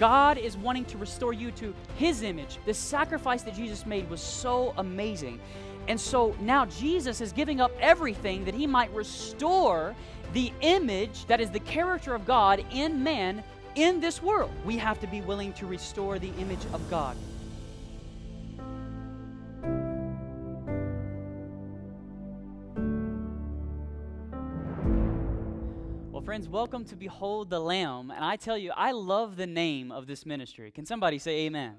God is wanting to restore you to His image. The sacrifice that Jesus made was so amazing. And so now Jesus is giving up everything that He might restore the image that is the character of God in man in this world. We have to be willing to restore the image of God. Well, friends, welcome to Behold the Lamb. And I tell you, I love the name of this ministry. Can somebody say amen?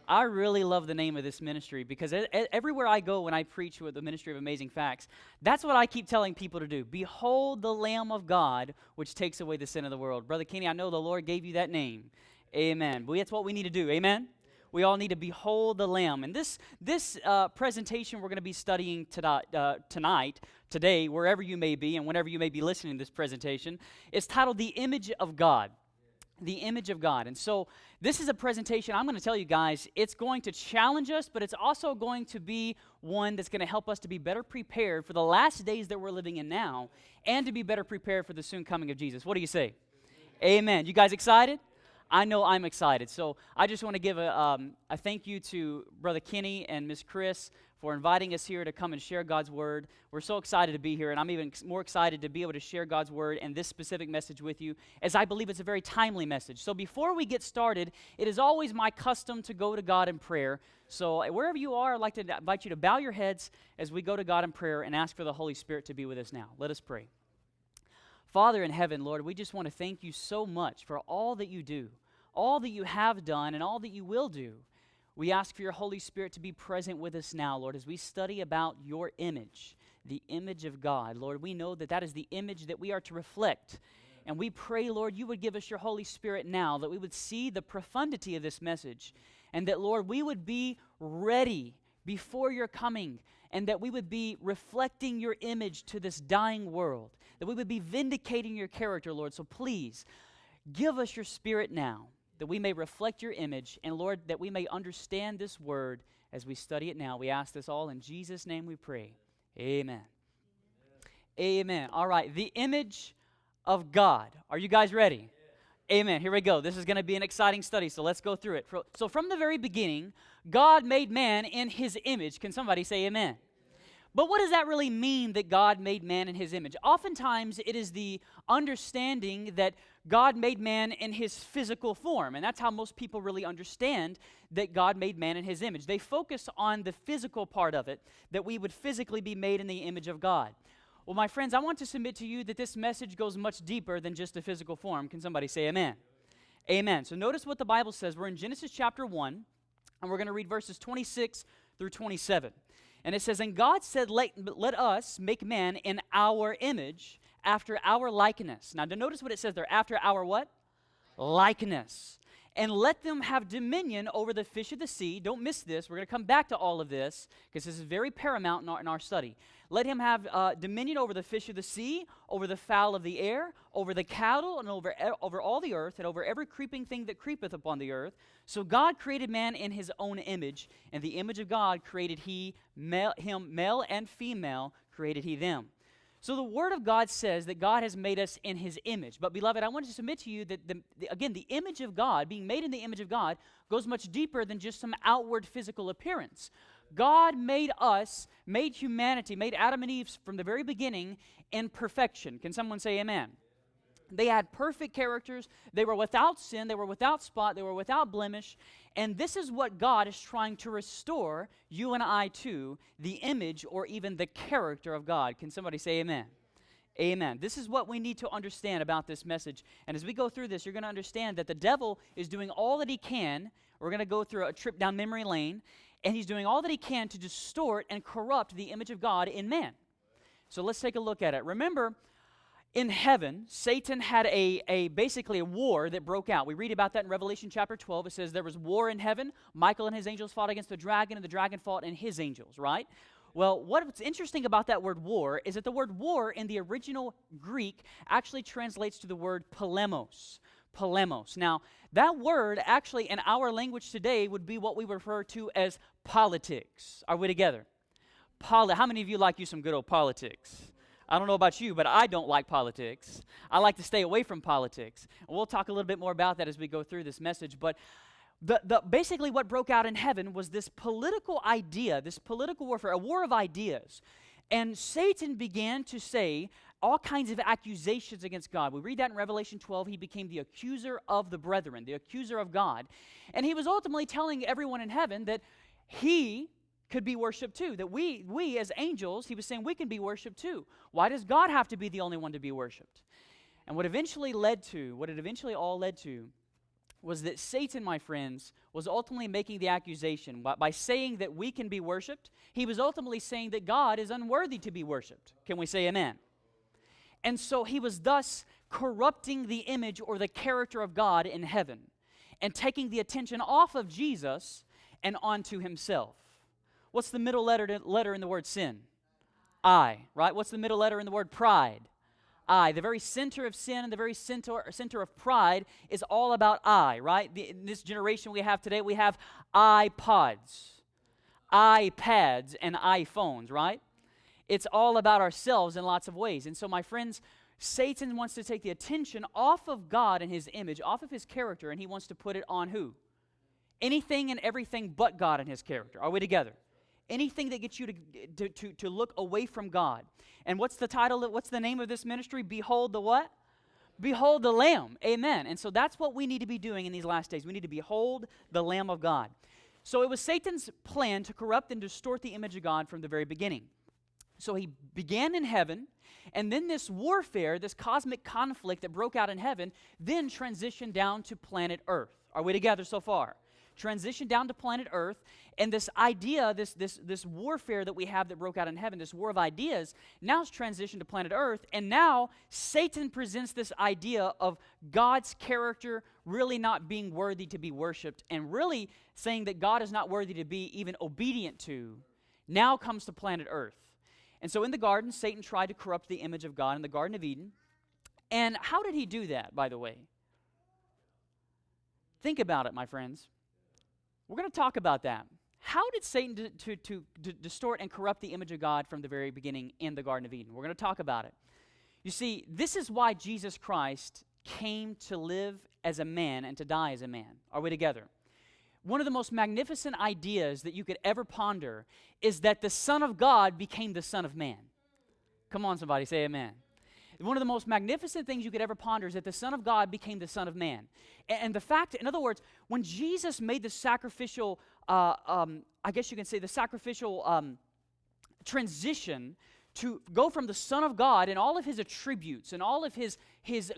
I really love the name of this ministry because everywhere I go when I preach with the Ministry of Amazing Facts, that's what I keep telling people to do. Behold the Lamb of God, which takes away the sin of the world. Brother Kenny, I know the Lord gave you that name. Amen. But that's what we need to do. Amen? We all need to behold the Lamb. And this presentation we're going to be studying today, wherever you may be and whenever you may be listening to this presentation, is titled The Image of God. The image of God. And so this is a presentation, I'm going to tell you guys, it's going to challenge us, but it's also going to be one that's going to help us to be better prepared for the last days that we're living in now and to be better prepared for the soon coming of Jesus. What do you say? Amen. You guys excited? I know I'm excited. So I just want to give a thank you to Brother Kenny and Miss Chris for inviting us here to come and share God's Word. We're so excited to be here, and I'm even more excited to be able to share God's Word and this specific message with you, as I believe it's a very timely message. So before we get started, it is always my custom to go to God in prayer. So wherever you are, I'd like to invite you to bow your heads as we go to God in prayer and ask for the Holy Spirit to be with us now. Let us pray. Father in heaven, Lord, we just want to thank you so much for all that you do, all that you have done, and all that you will do. We ask for your Holy Spirit to be present with us now, Lord, as we study about your image, the image of God. Lord, we know that that is the image that we are to reflect. And we pray, Lord, you would give us your Holy Spirit now, that we would see the profundity of this message, and that, Lord, we would be ready before your coming, and that we would be reflecting your image to this dying world, that we would be vindicating your character, Lord. So please, give us your Spirit now, that we may reflect your image, and Lord, that we may understand this word as we study it now. We ask this all in Jesus' name we pray. Amen. Amen. All right, the image of God. Are you guys ready? Amen. Here we go. This is going to be an exciting study, so let's go through it. So from the very beginning, God made man in his image. Can somebody say amen? But what does that really mean, that God made man in his image? Oftentimes, it is the understanding that God made man in his physical form, and that's how most people really understand that God made man in his image. They focus on the physical part of it, that we would physically be made in the image of God. Well, my friends, I want to submit to you that this message goes much deeper than just a physical form. Can somebody say amen? Amen. So notice what the Bible says. We're in Genesis chapter 1, and we're going to read verses 26 through 27. And it says, "And God said, let us make man in our image, after our likeness." Now, notice what it says there. After our what? Likeness. "And let them have dominion over the fish of the sea." Don't miss this. We're going to come back to all of this, because this is very paramount in our study. "Let him have dominion over the fish of the sea, over the fowl of the air, over the cattle, and over all the earth, and over every creeping thing that creepeth upon the earth. So God created man in his own image. In the image of God created he him, male and female created he them." So the Word of God says that God has made us in his image. But beloved, I want to submit to you that, the image of God, being made in the image of God, goes much deeper than just some outward physical appearance. God made us, made humanity, made Adam and Eve from the very beginning in perfection. Can someone say amen? They had perfect characters. They were without sin. They were without spot. They were without blemish. And this is what God is trying to restore you and I to, the image or even the character of God. Can somebody say amen? Amen. This is what we need to understand about this message. And as we go through this, you're going to understand that the devil is doing all that he can. We're going to go through a trip down memory lane. And he's doing all that he can to distort and corrupt the image of God in man. So let's take a look at it. Remember, in heaven, Satan had basically a war that broke out. We read about that in Revelation chapter 12. It says there was war in heaven. Michael and his angels fought against the dragon, and the dragon fought and his angels, right? Well, what's interesting about that word war is that the word war in the original Greek actually translates to the word polemos. Polemos. Now, that word actually in our language today would be what we refer to as politics. Are we together? How many of you like you some good old politics? I don't know about you, but I don't like politics. I like to stay away from politics. And we'll talk a little bit more about that as we go through this message. But basically what broke out in heaven was this political idea, this political warfare, a war of ideas. And Satan began to say all kinds of accusations against God. We read that in Revelation 12. He became the accuser of the brethren, the accuser of God. And he was ultimately telling everyone in heaven that he could be worshiped too, that we as angels, he was saying we can be worshiped too. Why does God have to be the only one to be worshiped? And what it eventually all led to, was that Satan, my friends, was ultimately making the accusation. By saying that we can be worshiped, he was ultimately saying that God is unworthy to be worshiped. Can we say amen? And so he was thus corrupting the image or the character of God in heaven and taking the attention off of Jesus and onto himself. What's the middle letter in the word sin? I, right? What's the middle letter in the word pride? I. The very center of sin and the very center of pride is all about I, right? In this generation we have today, we have iPods, iPads, and iPhones, right? It's all about ourselves in lots of ways. And so, my friends, Satan wants to take the attention off of God and his image, off of his character, and he wants to put it on who? Anything and everything but God and his character. Are we together? Anything that gets you to look away from God. And what's the title, what's the name of this ministry? Behold the what? Behold the Lamb. Amen. And so that's what we need to be doing in these last days. We need to behold the Lamb of God. So it was Satan's plan to corrupt and distort the image of God from the very beginning. So he began in heaven, and then this warfare, this cosmic conflict that broke out in heaven, then transitioned down to planet Earth. Are we together so far? Transitioned down to planet Earth, and this idea, this warfare that we have that broke out in heaven, this war of ideas, now is transitioned to planet Earth, and now Satan presents this idea of God's character really not being worthy to be worshipped, and really saying that God is not worthy to be even obedient to, now comes to planet Earth. And so in the garden, Satan tried to corrupt the image of God in the Garden of Eden. And how did he do that, by the way? Think about it, my friends. We're going to talk about that. How did Satan to distort and corrupt the image of God from the very beginning in the Garden of Eden? We're going to talk about it. You see, this is why Jesus Christ came to live as a man and to die as a man. Are we together? One of the most magnificent ideas that you could ever ponder is that the Son of God became the Son of Man. Come on, somebody, say amen. One of the most magnificent things you could ever ponder is that the Son of God became the Son of Man. And the fact, in other words, when Jesus made the sacrificial, I guess you can say the sacrificial transition to go from the Son of God and all of his attributes and all of his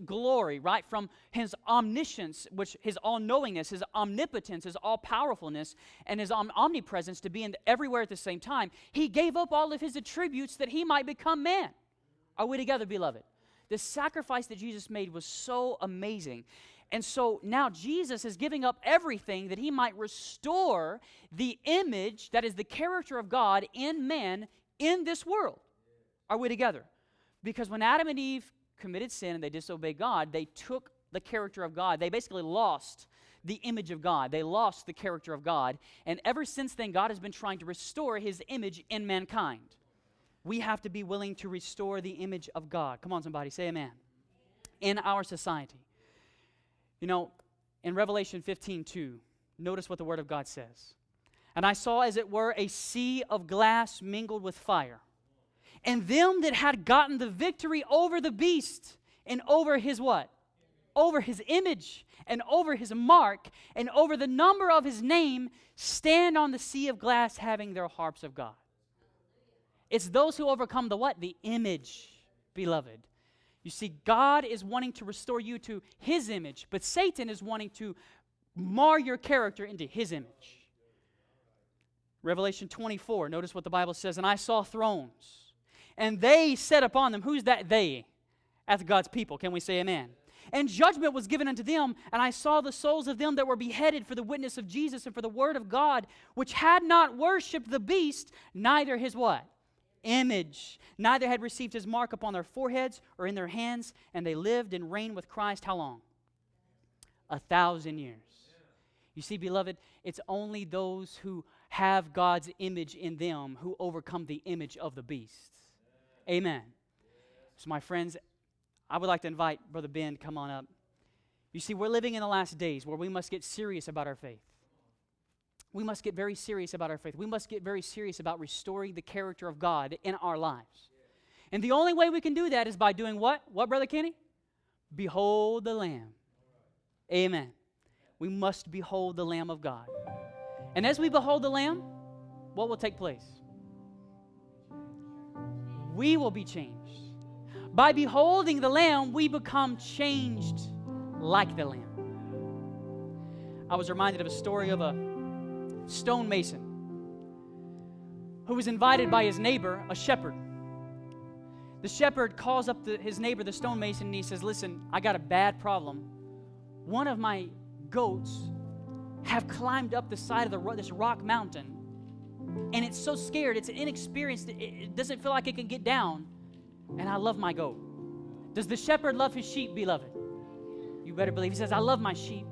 glory, right, from his omniscience, which his all-knowingness, his omnipotence, his all-powerfulness, and his omnipresence to be everywhere at the same time, he gave up all of his attributes that he might become man. Are we together, beloved? The sacrifice that Jesus made was so amazing. And so now Jesus is giving up everything that he might restore the image that is the character of God in man in this world. Are we together? Because when Adam and Eve committed sin and they disobeyed God, they took the character of God. They basically lost the image of God. They lost the character of God. And ever since then, God has been trying to restore his image in mankind. We have to be willing to restore the image of God. Come on, somebody, say amen. In our society. You know, in Revelation 15:2, notice what the Word of God says. And I saw, as it were, a sea of glass mingled with fire. And them that had gotten the victory over the beast and over his what? Over his image and over his mark and over the number of his name stand on the sea of glass having their harps of God. It's those who overcome the what? The image, beloved. You see, God is wanting to restore you to his image, but Satan is wanting to mar your character into his image. Revelation 24, notice what the Bible says, and I saw thrones, and they sat upon them. Who's that they? That's God's people. Can we say amen? And judgment was given unto them, and I saw the souls of them that were beheaded for the witness of Jesus and for the word of God, which had not worshipped the beast, neither his what? Image. Neither had received his mark upon their foreheads or in their hands, and they lived and reigned with Christ how long? 1,000 years. You see, beloved, it's only those who have God's image in them who overcome the image of the beast. Amen. So my friends, I would like to invite Brother Ben to come on up. You see, we're living in the last days where we must get serious about our faith. We must get very serious about our faith. We must get very serious about restoring the character of God in our lives. And the only way we can do that is by doing what? What, Brother Kenny? Behold the Lamb. Amen. We must behold the Lamb of God. And as we behold the Lamb, what will take place? We will be changed. By beholding the Lamb, we become changed like the Lamb. I was reminded of a story of a stonemason who was invited by his neighbor, a shepherd. The shepherd calls up his neighbor, the stonemason, and he says, listen, I got a bad problem. One of my goats have climbed up the side of this rock mountain, and it's so scared, it's inexperienced, it doesn't feel like it can get down, and I love my goat. Does the shepherd love his sheep, beloved? You better believe. He says, I love my sheep.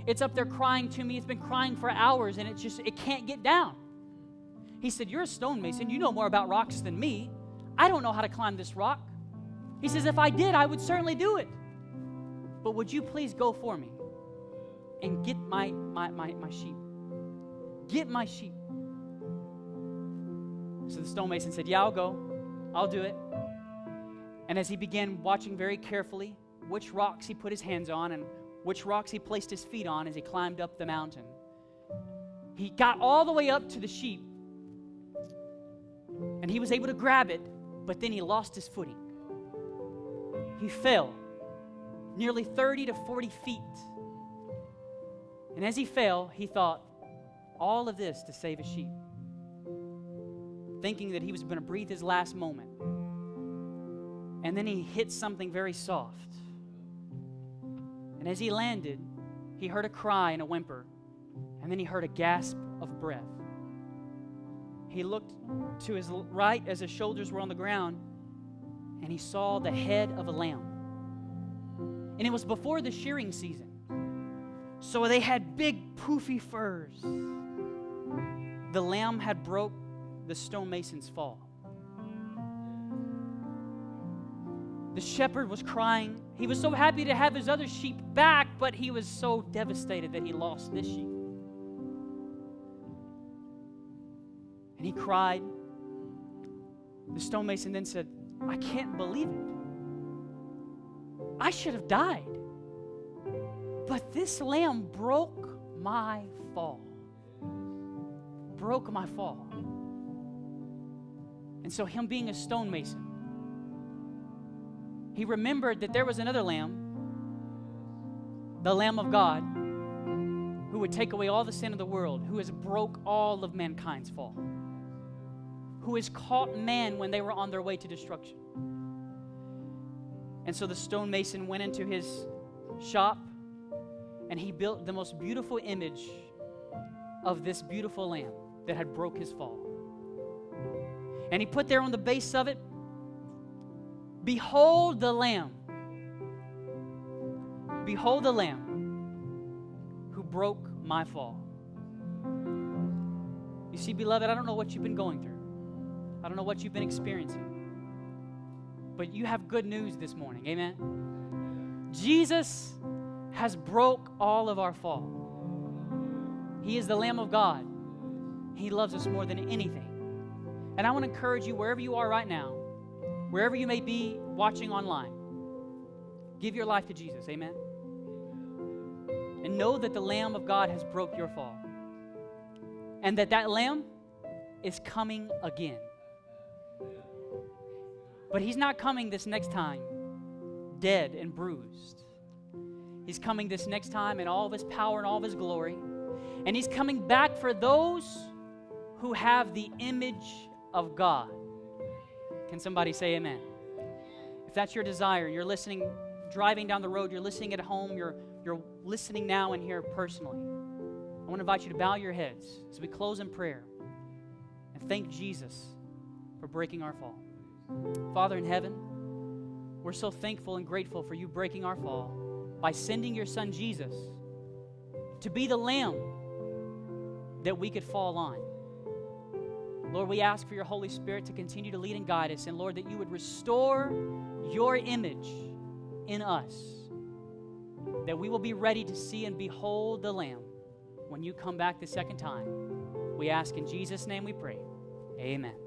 It's up there crying to me. It's been crying for hours, and it can't get down. He said, you're a stonemason. You know more about rocks than me. I don't know how to climb this rock. He says, if I did, I would certainly do it. But would you please go for me and get my sheep? Get my sheep. So the stonemason said, yeah, I'll go. I'll do it. And as he began watching very carefully which rocks he put his hands on and which rocks he placed his feet on as he climbed up the mountain, he got all the way up to the sheep, and he was able to grab it, but then he lost his footing. He fell nearly 30 to 40 feet. And as he fell, he thought, all of this to save a sheep, thinking that he was going to breathe his last moment. And then he hit something very soft. And as he landed, he heard a cry and a whimper, and then he heard a gasp of breath. He looked to his right as his shoulders were on the ground, and he saw the head of a lamb. And it was before the shearing season, so they had big poofy furs. The lamb had broke the stonemason's fall. The shepherd was crying. He was so happy to have his other sheep back, but he was so devastated that he lost this sheep. And he cried. The stonemason then said, I can't believe it. I should have died. But this lamb broke my fall. Broke my fall. And so him being a stonemason, he remembered that there was another lamb, the Lamb of God, who would take away all the sin of the world, who has broke all of mankind's fall, who has caught man when they were on their way to destruction. And so the stonemason went into his shop, and he built the most beautiful image of this beautiful lamb that had broke his fall. And he put there on the base of it, behold the Lamb. Behold the Lamb who broke my fall. You see, beloved, I don't know what you've been going through. I don't know what you've been experiencing. But you have good news this morning. Amen? Jesus has broke all of our fall. He is the Lamb of God. He loves us more than anything. And I want to encourage you, wherever you are right now, wherever you may be watching online, give your life to Jesus. Amen? And know that the Lamb of God has broke your fall. And that Lamb is coming again. But he's not coming this next time dead and bruised. He's coming this next time in all of his power and all of his glory. And he's coming back for those who have the image of God. Can somebody say amen? If that's your desire, you're listening, driving down the road, you're listening at home, you're listening now and here personally, I want to invite you to bow your heads as we close in prayer and thank Jesus for breaking our fall. Father in heaven, we're so thankful and grateful for you breaking our fall by sending your son Jesus to be the lamb that we could fall on. Lord, we ask for your Holy Spirit to continue to lead and guide us, and Lord, that you would restore your image in us, that we will be ready to see and behold the Lamb when you come back the second time. We ask in Jesus' name we pray. Amen.